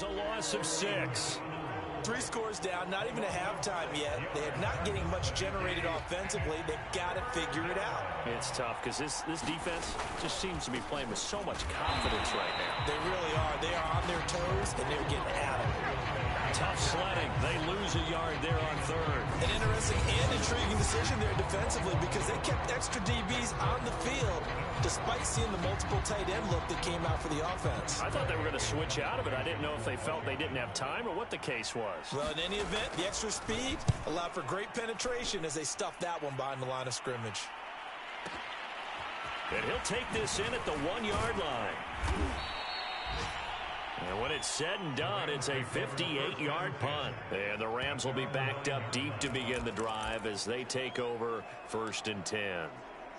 A loss of 6. 3 scores down, not even a halftime yet. They are not getting much generated offensively. They've got to figure it out. It's tough because this defense just seems to be playing with so much confidence right now. They really are. They are on their toes, and they're getting at it. Tough sledding. They lose a yard there on 3rd. An interesting and intriguing decision there defensively because they kept extra DBs on the field despite seeing the multiple tight end look that came out for the offense. I thought they were going to switch out of it. I didn't know if they felt they didn't have time or what the case was. Well, in any event, the extra speed allowed for great penetration as they stuffed that one behind the line of scrimmage. And he'll take this in at the 1-yard line. And when it's said and done, it's a 58-yard punt. And the Rams will be backed up deep to begin the drive as they take over 1st and 10.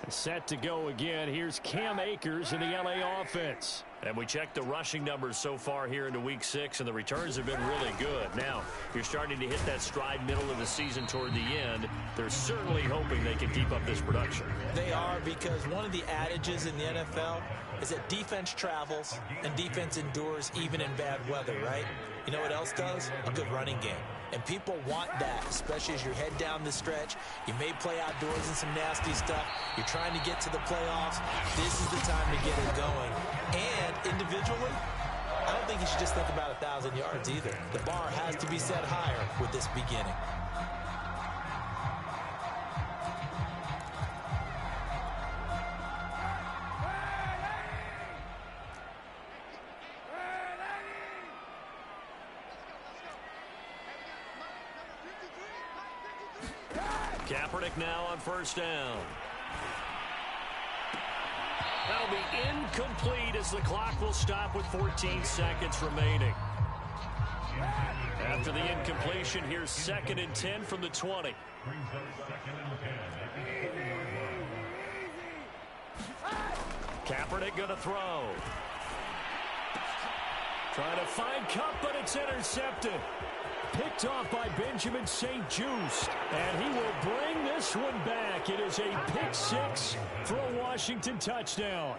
Set to go again. Here's Cam Akers in the LA offense. And we checked the rushing numbers so far here into Week 6, and the returns have been really good. Now, you're starting to hit that stride middle of the season toward the end. They're certainly hoping they can keep up this production. They are, because one of the adages in the NFL is that defense travels and defense endures even in bad weather, right? You know what else does? A good running game. And people want that, especially as you head down the stretch. You may play outdoors in some nasty stuff. You're trying to get to the playoffs. This is the time to get it going. And individually, I don't think you should just think about 1,000 yards either. The bar has to be set higher with this beginning. Kaepernick now on 1st down. That'll be incomplete as the clock will stop with 14 seconds remaining. After the incompletion, here's 2nd and 10 from the 20. Kaepernick going to throw. Trying to find Cup, but it's intercepted. Picked off by Benjamin St-Juste, and he will bring this one back. It is a pick 6 for a Washington touchdown.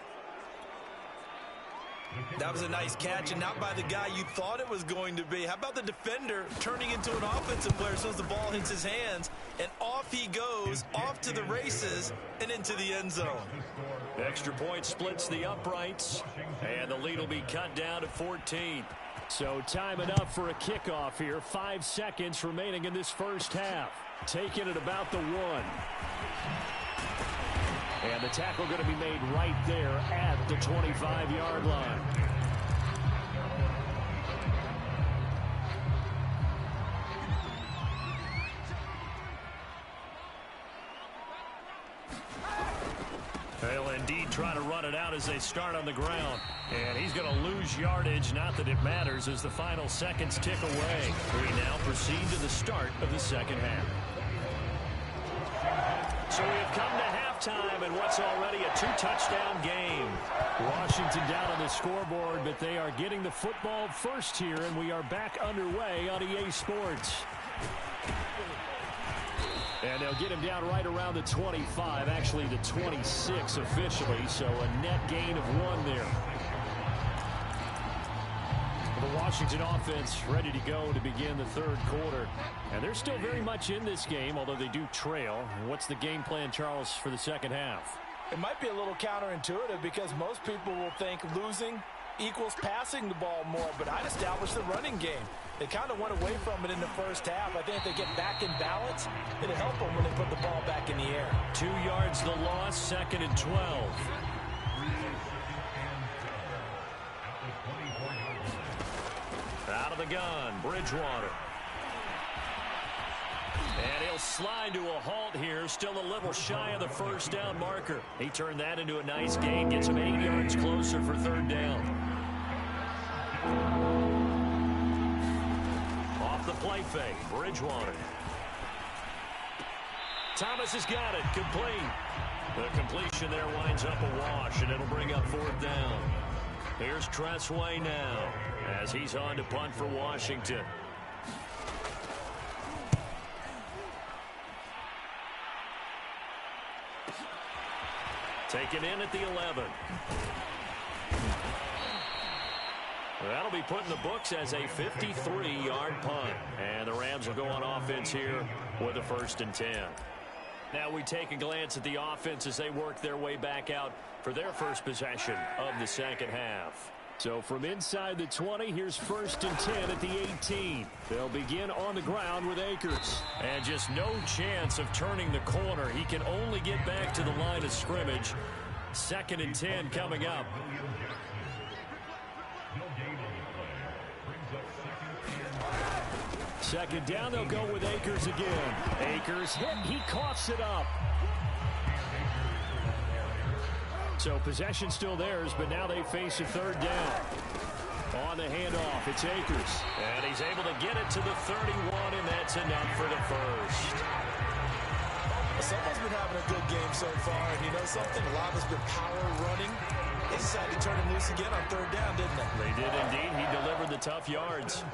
That was a nice catch, and not by the guy you thought it was going to be. How about the defender turning into an offensive player as soon as the ball hits his hands, and off he goes, off to the races, and into the end zone. Extra point splits the uprights, and the lead will be cut down to 14. So time enough for a kickoff here. 5 seconds remaining in this first half. Taking it about the 1. And the tackle going to be made right there at the 25-yard line. They'll indeed try to run it out as they start on the ground. And he's going to lose yardage. Not that it matters as the final seconds tick away. We now proceed to the start of the second half. So we have come to halftime in what's already a 2-touchdown game. Washington down on the scoreboard, but they are getting the football first here, and we are back underway on EA Sports. And they'll get him down right around the 25, actually the 26 officially, so a net gain of 1 there. The Washington offense ready to go to begin the 3rd quarter. And they're still very much in this game, although they do trail. What's the game plan, Charles, for the second half? It might be a little counterintuitive because most people will think losing equals passing the ball more, but I'd establish the running game. They kind of went away from it in the first half. I think if they get back in balance, it'll help them when they put the ball back in the air. 2 yards the loss, 2nd and 12. Out of the gun, Bridgewater. And he'll slide to a halt here, still a little shy of the 1st down marker. He turned that into a nice gain, gets him 8 yards closer for 3rd down. Off the play fake, Bridgewater. Thomas has got it, complete. The completion there winds up a wash, and it'll bring up 4th down. Here's Tressway now, as he's on to punt for Washington. Taken in at the 11. That'll be put in the books as a 53-yard punt. And the Rams will go on offense here with a 1st and 10. Now we take a glance at the offense as they work their way back out for their first possession of the second half. So from inside the 20, here's 1st and 10 at the 18. They'll begin on the ground with Akers. And just no chance of turning the corner. He can only get back to the line of scrimmage. 2nd and 10 coming up. Second down, they'll go with Akers again. Akers hit, he coughs it up. So possession still theirs, but now they face a 3rd down. On the handoff, it's Akers. And he's able to get it to the 31, and that's enough for the first. Someone's been having a good game so far, and you know something? A lot of it's been power running. They decided to turn him loose again on 3rd down, didn't they? They did indeed. He delivered the tough yards.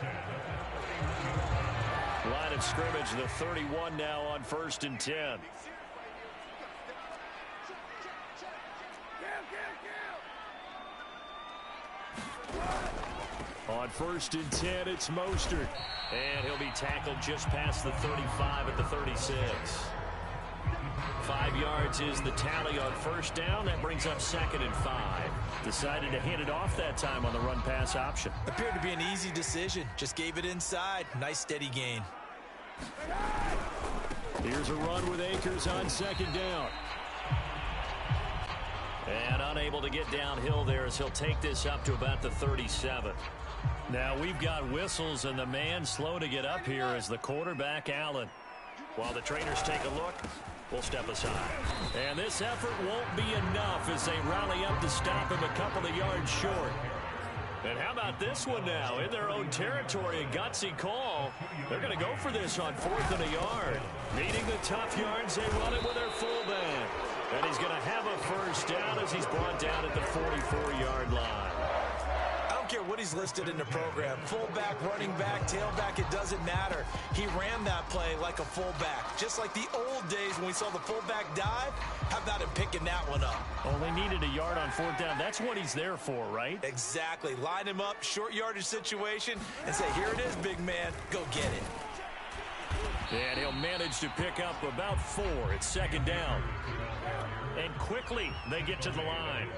Line of scrimmage, the 31 now on 1st and 10. On 1st and 10, it's Mostert. And he'll be tackled just past the 35 at the 36. 5 yards is the tally on 1st down. That brings up 2nd and 5. Decided to hand it off that time on the run-pass option. Appeared to be an easy decision. Just gave it inside. Nice steady gain. Here's a run with Akers on 2nd down. And unable to get downhill there as he'll take this up to about the 37. Now we've got whistles, and the man slow to get up here is the quarterback, Allen. While the trainers take a look, we'll step aside. And this effort won't be enough as they rally up to stop him a couple of yards short. And how about this one now? In their own territory, a gutsy call. They're going to go for this on 4th and a yard. Needing the tough yards, they run it with their fullback. And he's going to have a 1st down as he's brought down at the 44-yard line. I don't care what he's listed in the program. Fullback, running back, tailback, it doesn't matter. He ran that play like a fullback. Just like the old days when we saw the fullback dive. How about him picking that one up? Oh, they needed a yard on 4th down. That's what he's there for, right? Exactly. Line him up, short yardage situation, and say, here it is, big man. Go get it. And he'll manage to pick up about 4. It's 2nd down. And quickly, they get to the line.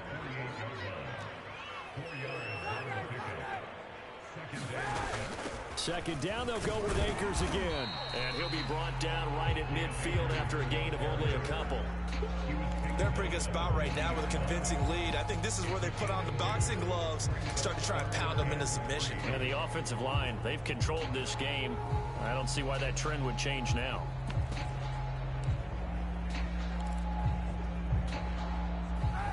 Second down, they'll go with Akers again. And he'll be brought down right at midfield after a gain of only a couple. They're in a pretty good spot right now with a convincing lead. I think this is where they put on the boxing gloves, start to try and pound them into submission. And the offensive line, they've controlled this game. I don't see why that trend would change now.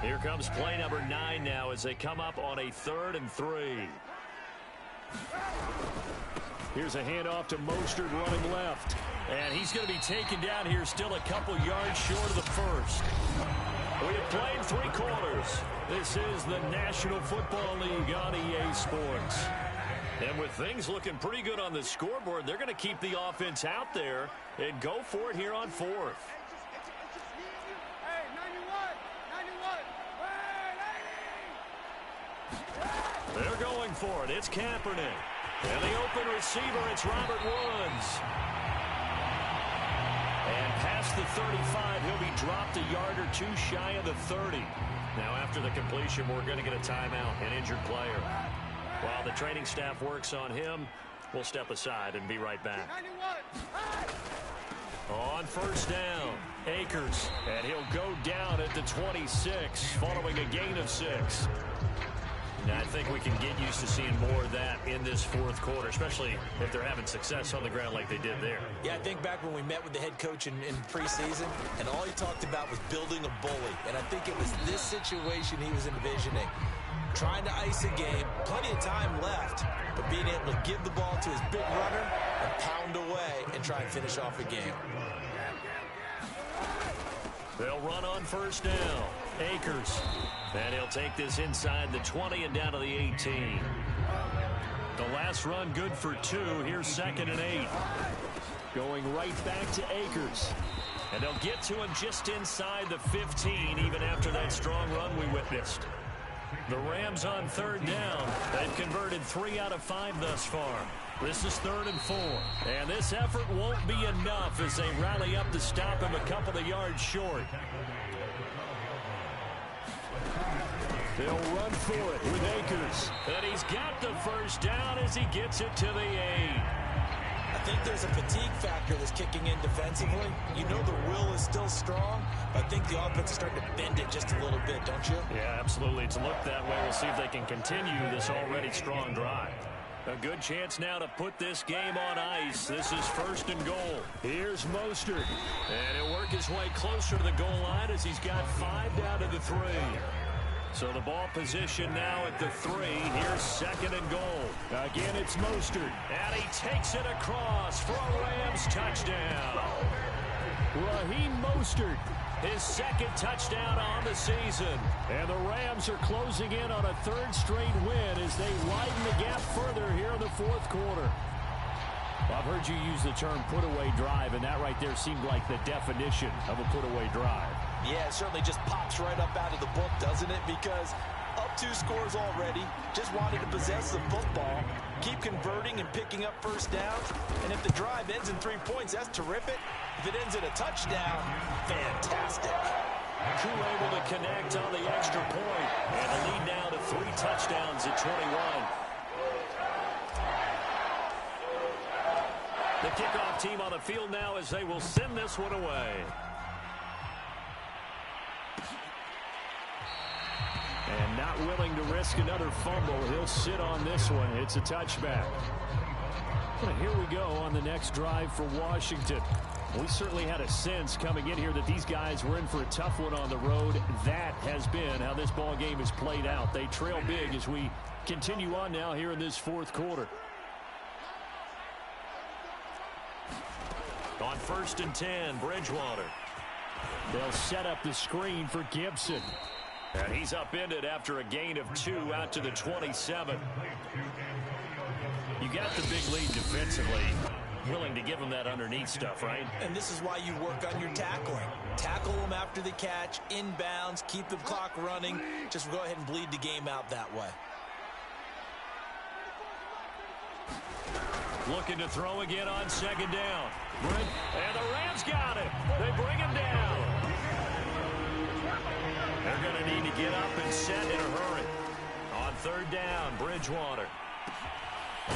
Here comes play number 9 now as they come up on a 3rd and 3. Here's a handoff to Mostert running left. And he's going to be taken down here still a couple yards short of the first. We have played 3 quarters. This is the National Football League on EA Sports. And with things looking pretty good on the scoreboard, they're going to keep the offense out there and go for it here on 4th. They're going for it. It's Kaepernick. And the open receiver, it's Robert Woods. And past the 35, he'll be dropped a yard or 2 shy of the 30. Now after the completion, we're going to get a timeout, an injured player. While the training staff works on him, we'll step aside and be right back. On 1st down, Akers. And he'll go down at the 26 following a gain of 6. Now, I think we can get used to seeing more of that in this 4th quarter, especially if they're having success on the ground like they did there. Yeah, I think back when we met with the head coach in preseason, and all he talked about was building a bully. And I think it was this situation he was envisioning. Trying to ice a game, plenty of time left, but being able to give the ball to his big runner and pound away and try and finish off a game. They'll run on 1st down. Akers. And he'll take this inside the 20 and down to the 18. The last run good for 2. Here's 2nd and 8. Going right back to Akers. And they'll get to him just inside the 15 even after that strong run we witnessed. The Rams on third down. They've converted 3 out of 5 thus far. This is 3rd and 4. And this effort won't be enough as they rally up to stop him a couple of yards short. They'll run for it with Akers. And he's got the first down as he gets it to the 8. I think there's a fatigue factor that's kicking in defensively. You know the will is still strong, but I think the offense is starting to bend it just a little bit, don't you? Yeah, absolutely. It's looked that way. We'll see if they can continue this already strong drive. A good chance now to put this game on ice. This is 1st and goal. Here's Mostert. And he'll work his way closer to the goal line as he's got 5 down to the 3. So the ball position now at the 3. Here's 2nd and goal. Again, it's Mostert. And he takes it across for a Rams touchdown. Raheem Mostert, his 2nd touchdown on the season. And the Rams are closing in on a 3rd straight win as they widen the gap further here in the 4th quarter. I've heard you use the term put-away drive, and that right there seemed like the definition of a put-away drive. Yeah, it certainly just pops right up out of the book, doesn't it? Because up 2 scores already, just wanted to possess the football, keep converting and picking up first downs. And if the drive ends in 3 points, that's terrific. If it ends in a touchdown, fantastic. Crew able to connect on the extra point. And the lead now to 3 touchdowns at 21. The kickoff team on the field now as they will send this one away. And not willing to risk another fumble. He'll sit on this one. It's a touchback. Well, here we go on the next drive for Washington. We certainly had a sense coming in here that these guys were in for a tough one on the road. That has been how this ball game has played out. They trail big as we continue on now here in this 4th quarter. On 1st and 10, Bridgewater. They'll set up the screen for Gibson. And he's upended after a gain of 2 out to the 27. You got the big lead defensively. Willing to give him that underneath stuff, right? And this is why you work on your tackling. Tackle them after the catch, inbounds, keep the clock running. Just go ahead and bleed the game out that way. Looking to throw again on 2nd down. And the Rams got it. They bring him down. They're going to need to get up and set in a hurry. On 3rd down, Bridgewater.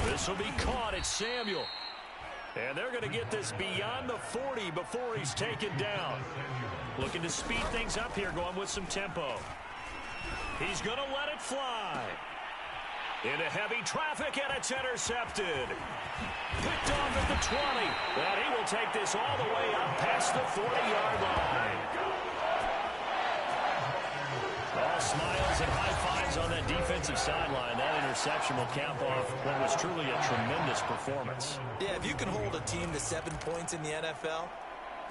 This will be caught. It's Samuel. And they're going to get this beyond the 40 before he's taken down. Looking to speed things up here, going with some tempo. He's going to let it fly. Into heavy traffic, and it's intercepted. Picked off at the 20. And he will take this all the way up past the 40-yard line. All smiles and high fives on that defensive sideline. That interception will cap off what was truly a tremendous performance. Yeah, if you can hold a team to 7 points in the NFL,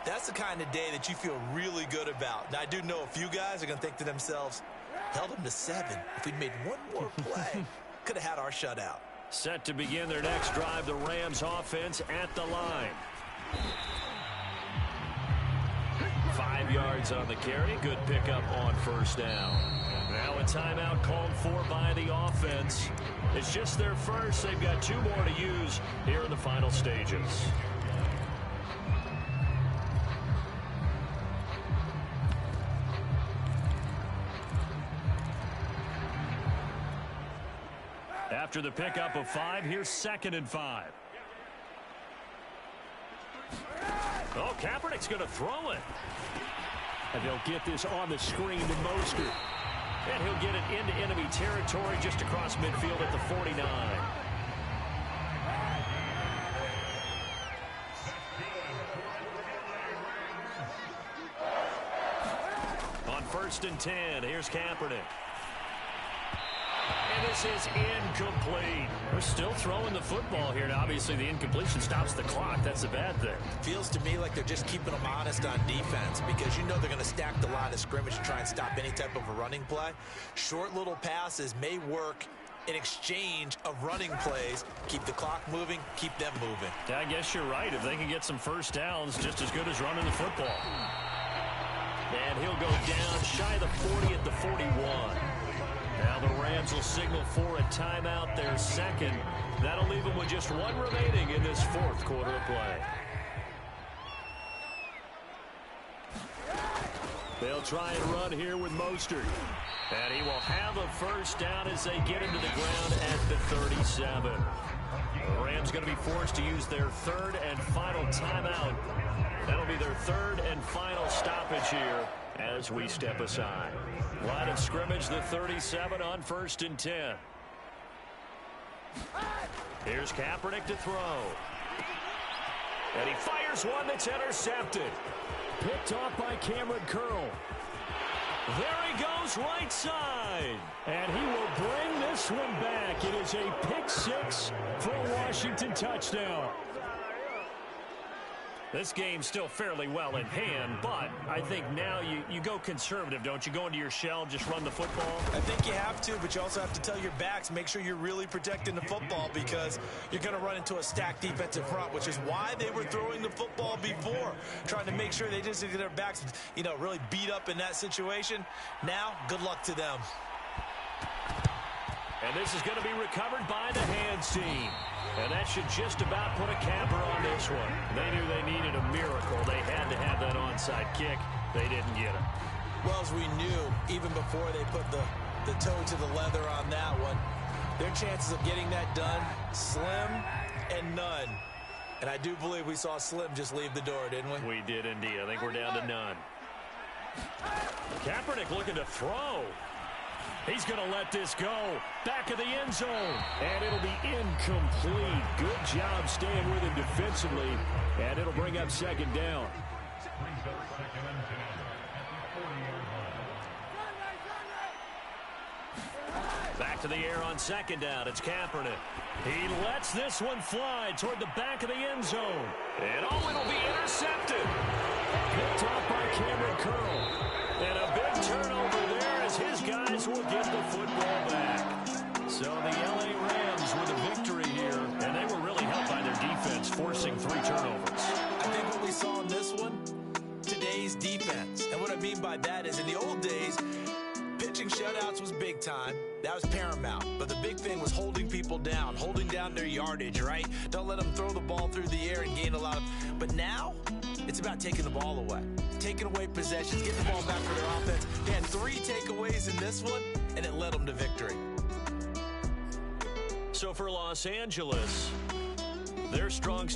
that's the kind of day that you feel really good about. Now, I do know a few guys are going to think to themselves, held them to 7. If we'd made one more play, could have had our shutout. Set to begin their next drive, the Rams offense at the line. 5 yards on the carry. Good pickup on 1st down. Now a timeout called for by the offense. It's just their first. They've got 2 more to use here in the final stages. After the pickup of 5, here's 2nd and 5. Oh, Kaepernick's going to throw it. And they'll get this on the screen to Mostert. And he'll get it into enemy territory just across midfield at the 49. On 1st and 10, here's Kaepernick. And this is incomplete. We're still throwing the football here. Now, obviously, the incompletion stops the clock. That's a bad thing. Feels to me like they're just keeping them honest on defense because you know they're going to stack the line of scrimmage to try and stop any type of a running play. Short little passes may work in exchange of running plays. Keep the clock moving, keep them moving. Yeah, I guess you're right. If they can get some first downs, just as good as running the football. And he'll go down shy of the 40 at the 41. Now the Rams will signal for a timeout, their second. That'll leave them with just one remaining in this fourth quarter of play. They'll try and run here with Mostert. And he will have a first down as they get into the ground at the 37. The Rams going to be forced to use their third and final timeout. That'll be their third and final stoppage here as we step aside. Line of scrimmage, the 37 on 1st and 10. Here's Kaepernick to throw. And he fires one that's intercepted. Picked off by Cameron Curl. There he goes, right side. And he will bring this one back. It is a pick six for a Washington touchdown. This game's still fairly well in hand, but I think now you go conservative, don't you? Go into your shell, just run the football? I think you have to, but you also have to tell your backs, make sure you're really protecting the football because you're going to run into a stacked defensive front, which is why they were throwing the football before, trying to make sure they just get their backs, really beat up in that situation. Now, good luck to them. And this is going to be recovered by the hands team. And that should just about put a capper on this one. They knew they needed a miracle. They had to have that onside kick. They didn't get it. Well, as we knew, even before they put the toe to the leather on that one, their chances of getting that done, slim and none. And I do believe we saw Slim just leave the door, didn't we? We did indeed. I think we're down to none. Kaepernick looking to throw. He's going to let this go. Back of the end zone. And it'll be incomplete. Good job staying with him defensively. And it'll bring up second down. Back to the air on second down. It's Kaepernick. He lets this one fly toward the back of the end zone. And it'll be intercepted. Picked off by Cameron Curl. And a big turnover there as his guys will get the football back. So the L.A. Rams with a victory here, and they were really helped by their defense forcing 3 turnovers. I think what we saw in this one, today's defense. And what I mean by that is in the old days, pitching shutouts was big time. That was paramount. But the big thing was holding people down, holding down their yardage, right? Don't let them throw the ball through the air and gain a lot of... But now, it's about taking the ball away. Taking away possessions, getting the ball back for their offense. They had 3 takeaways in this one, and it led them to victory. So for Los Angeles, their strong...